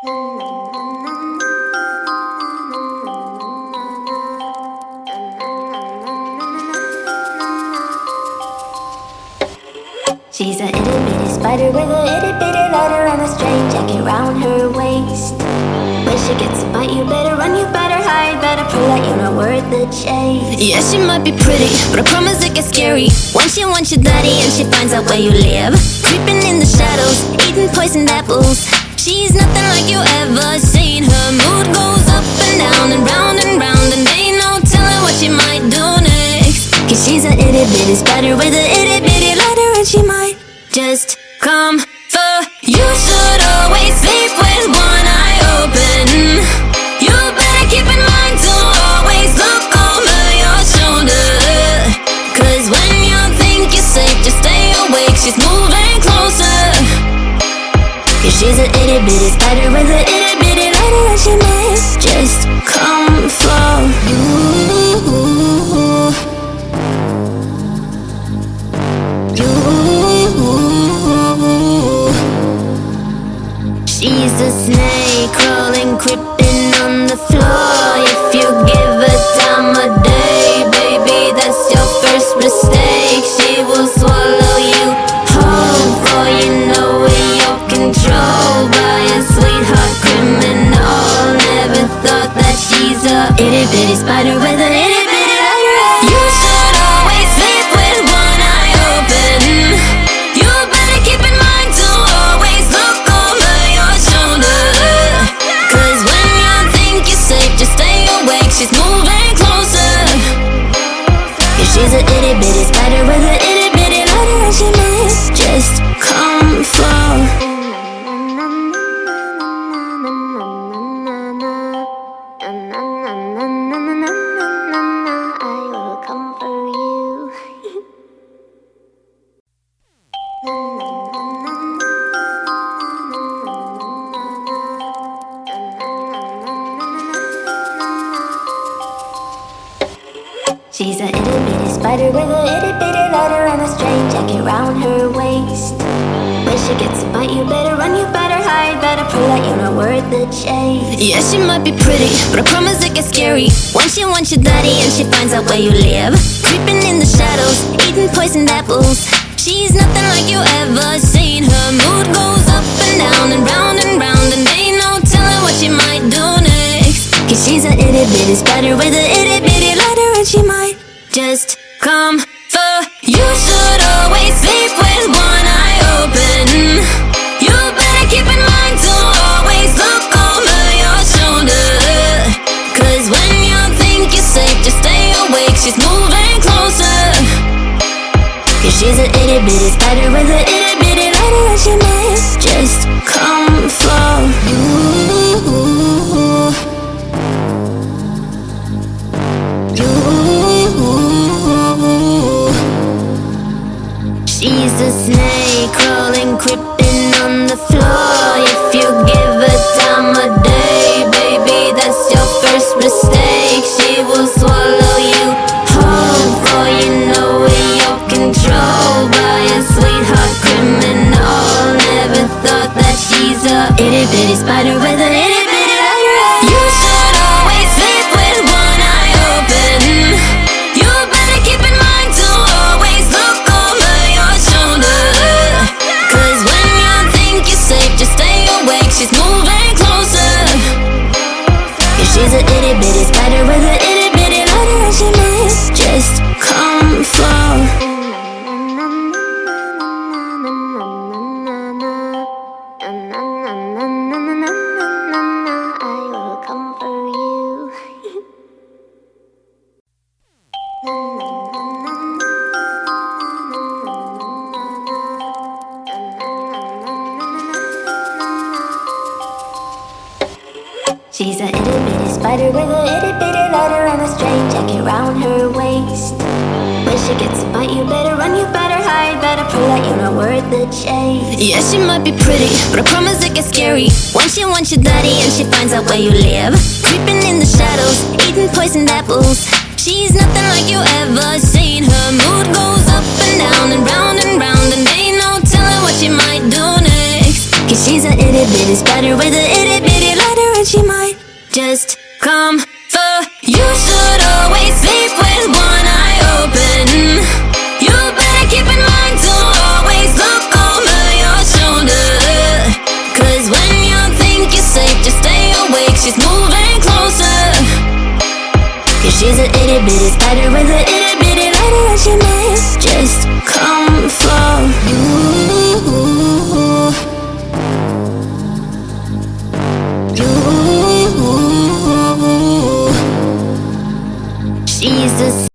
She's a itty bitty spider with a itty bitty letter and a string jacket round her waist. When she gets a bite, you better run, you better hide, better prove that you're not worth the chase. Yeah, she might be pretty, but I promise it gets scary once she wants your daddy and she finds out where you live. Creeping in the shadows, eating poisoned apples. She's nothing like you ever seen. Her mood goes up and down and round and round, and ain't no telling what she might do next. Cause she's a itty bitty spider with a itty bitty letter, and she might just come for you. Should always sleep with one eye open. You better keep in mind to always look over your shoulder. Cause when you think you're safe, just stay awake, she's moving closer. Cause she's a itty bitty spider with a itty bitty letter, and she might just come for you. She's a snake crawling, creeping on the floor. If you give her time of day, baby, that's your first mistake. She will swallow you whole, for you know in your control by a sweetheart criminal. Never thought that she's a itty bitty spider with a itty bitty letter. You should always sleep with one eye open. You better keep in mind to always look over your shoulder. Cause when you think you're safe, just stay awake, she's moving closer. Cause she's a itty bitty spider with a itty bitty letter, and she might just come for I will come for you. She's a itty bitty spider with a itty bitty letter and a string jacket round her waist. When she gets a bite, you better run, you better hide, better prove that you're not worth the chase. Yeah, she might be pretty, but I promise it gets scary once she wants your daddy and she finds out where you live. Creeping in the shadows, eating poisoned apples. She's nothing like you ever seen. Her mood goes up and down and round, and ain't no telling what she might do next. Cause she's a itty bitty spider with a itty bitty letter, and she might just come for you. Should always sleep with one eye open. You better keep in mind to always look over your shoulder. Cause when you think you're safe, just stay awake, she's moving closer. Cause she's a itty bitty spider with a itty bitty letter, and she might just come for you. She's a snake crawling, creeping on the floor. If you give her time of day, baby, that's your first mistake. She will swallow you whole, for you know in your control by a sweetheart criminal. Never thought that she's a itty bitty spider with a itty bitty letter. You should always sleep with one eye open. You better keep in mind to always look over your shoulder. Cause when you think you're safe, just stay awake, she's moving closer. Cause she's a itty bitty spider with a itty bitty letter, and she might just come for I will come for you. She's a itty bitty spider with a itty bitty letter and a string jacket round her waist. When she gets a bite, you better run, you better hide, better prove that you're not worth the chase. Yeah, she might be pretty, but I promise it gets scary once she wants your daddy and she finds out where you live. Creeping in the shadows, eating poisoned apples. She's nothing like you ever seen. Her mood goes up and down and round, and ain't no telling what she might do next. Cause she's a itty bitty spider with a itty bitty just come for. You should always sleep with one eye open. You better keep in mind to always look over your shoulder. Cause when you think you're safe, just stay awake, she's moving closer. Cause she's a itty bitty spider with a itty bitty lighter, and she might just come for you.